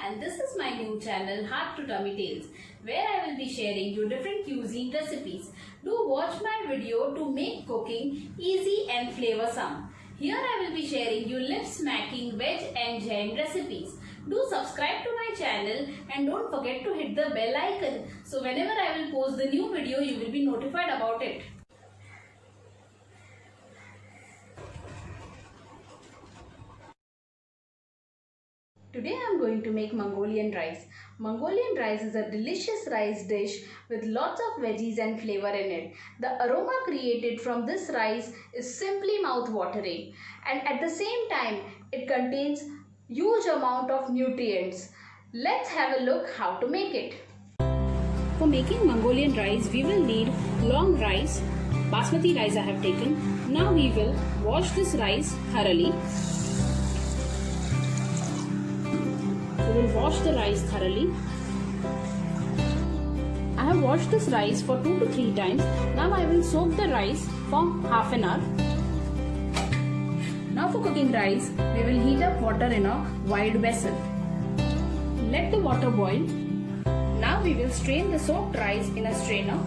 And this is my new channel Heart to Tummy Tales, where I will be sharing you different cuisine recipes. Do watch my video to make cooking easy and flavoursome. Here I will be sharing you lip-smacking veg and jain recipes. Do subscribe to my channel and don't forget to hit the bell icon, so whenever I will post the new video you will be notified about it. Today I am going to make Mongolian rice. Mongolian rice is a delicious rice dish with lots of veggies and flavor in it. The aroma created from this rice is simply mouth-watering, and at the same time it contains huge amount of nutrients. Let's have a look how to make it. For making Mongolian rice we will need long rice. Basmati rice I have taken. Now we will wash this rice thoroughly. We will wash the rice thoroughly. I have washed this rice for 2 to 3 times. Now I will soak the rice for half an hour. Now for cooking rice, we will heat up water in a wide vessel. Let the water boil. Now we will strain the soaked rice in a strainer.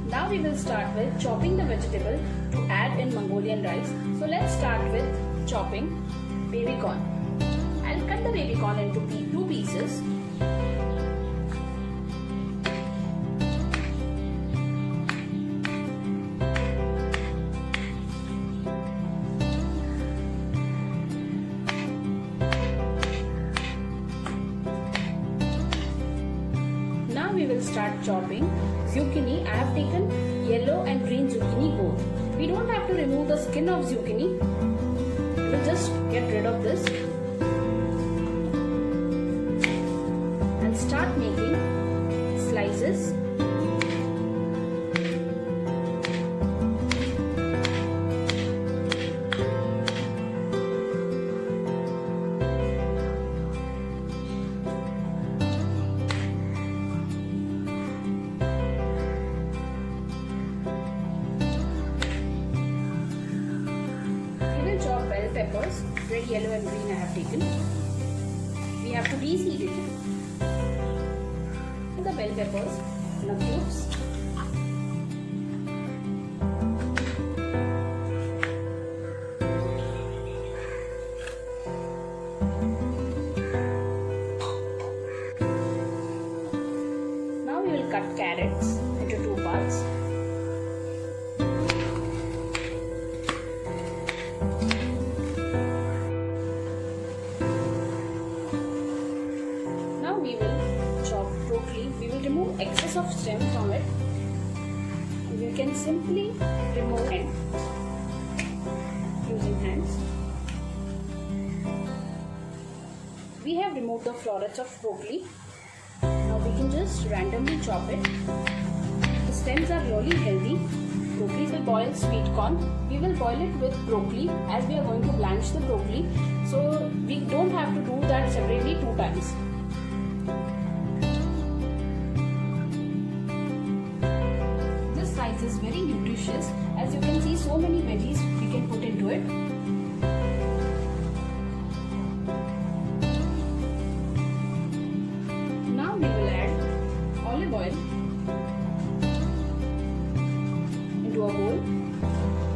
Now we will start with chopping the vegetable to add in Mongolian rice. So let's start with chopping baby corn. I'll cut the baby corn into 2 pieces. Now we will start chopping zucchini. I have taken yellow and green zucchini both. We don't have to remove the skin of zucchini. We will just get rid of this and start making slices. Peppers, red, yellow and green I have taken. We have to de-seed it. Put the bell peppers in a cubes. Now we will cut carrots into 2 parts. We will chop broccoli. We will remove excess of stem from it. You can simply remove it using hands. We have removed the florets of broccoli. Now we can just randomly chop it. The stems are really healthy. Broccoli will boil sweet corn. We will boil it with broccoli as we are going to blanch the broccoli. So we don't have to do that separately 2 times. Is very nutritious. As you can see, so many veggies we can put into it. Now we will add olive oil into a bowl.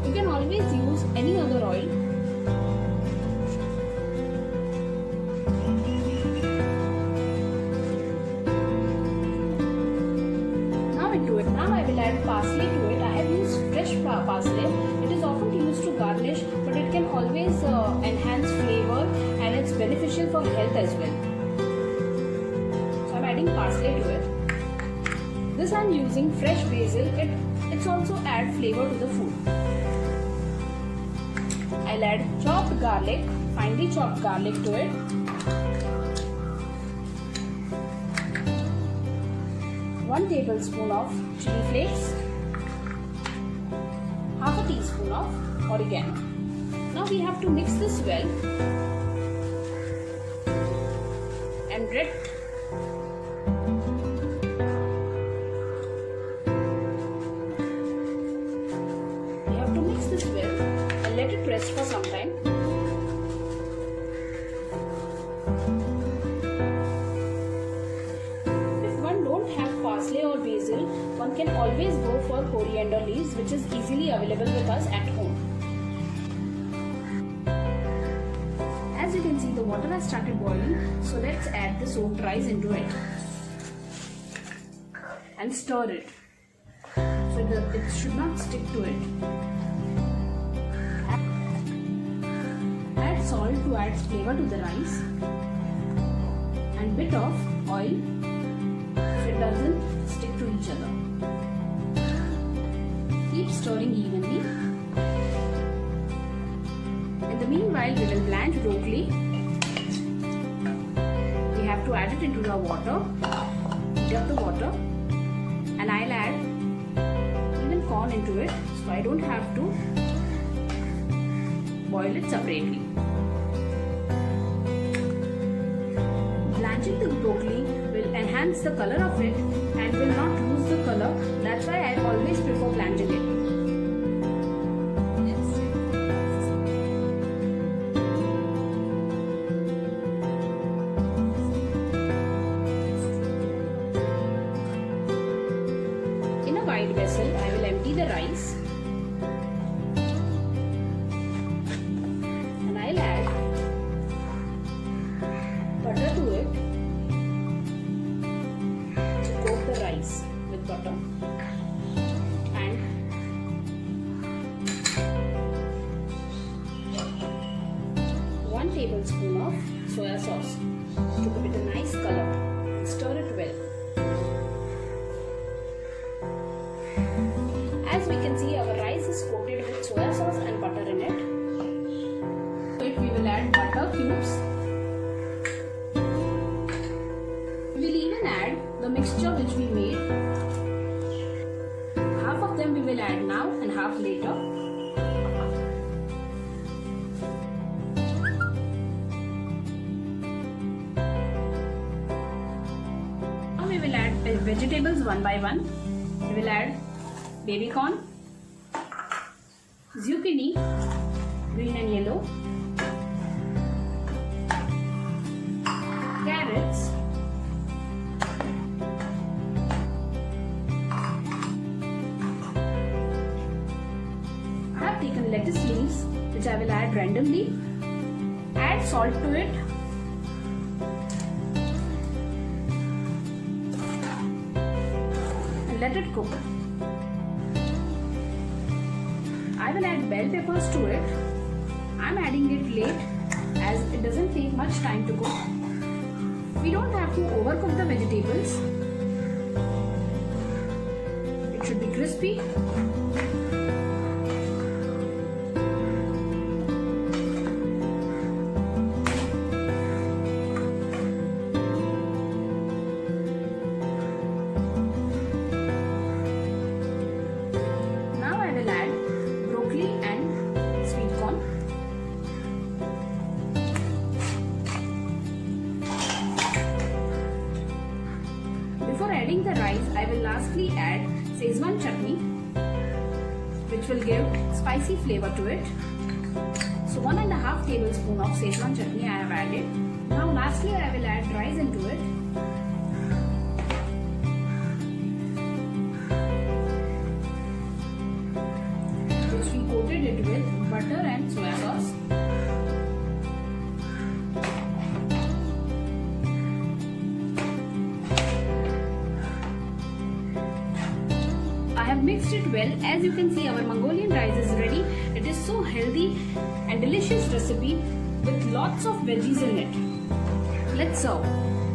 You can always use any other oil. Now I will add parsley to it. I have used fresh parsley. It is often used to garnish, but it beneficial for health as well. So I'm adding parsley to it. This I'm using fresh basil. It's also add flavor to the food. I'll add chopped garlic, finely chopped garlic to it. One tablespoon of chili flakes. Half a teaspoon of oregano. Now we have to mix this well and we have to mix this well and let it rest for some time. If one don't have parsley or basil, one can always go for coriander leaves, which is easily available with us at home. As you can see, the water has started boiling, so let's add the soaked rice into it and stir it so it should not stick to it. Add salt to add flavor to the rice and bit of oil so it doesn't stick to each other. Keep stirring evenly. In the meanwhile, we will blanch broccoli. We have to add it into the water, heat up the water, and I'll add even corn into it so I don't have to boil it separately. Blanching the broccoli will enhance the color of it and will not lose the color. That's why I always prefer blanching it. In a wide vessel, I will empty the rice and I'll add butter to it to coat the rice with butter and one tablespoon of soya sauce to give it a nice color. Stir it well. As we can see, our rice is coated with soya sauce and butter in it. To it we will add butter cubes. We will even add the mixture which we made. Half of them we will add now and half later. Now we will add vegetables one by one. We will add baby corn, zucchini, green and yellow, carrots, I have taken lettuce leaves which I will add randomly. Add salt to it. And let it cook. I will add bell peppers to it. I am adding it late as it doesn't take much time to cook. We don't have to overcook the vegetables. It should be crispy. Before adding the rice, I will lastly add Szechuan chutney, which will give spicy flavor to it. So 1.5 tablespoon of Szechuan chutney I have added. Now lastly I will add rice into it. Which we coated it with butter and soya sauce. I have mixed it well. As you can see, our Mongolian rice is ready. It is so healthy and delicious recipe with lots of veggies in it. Let's serve.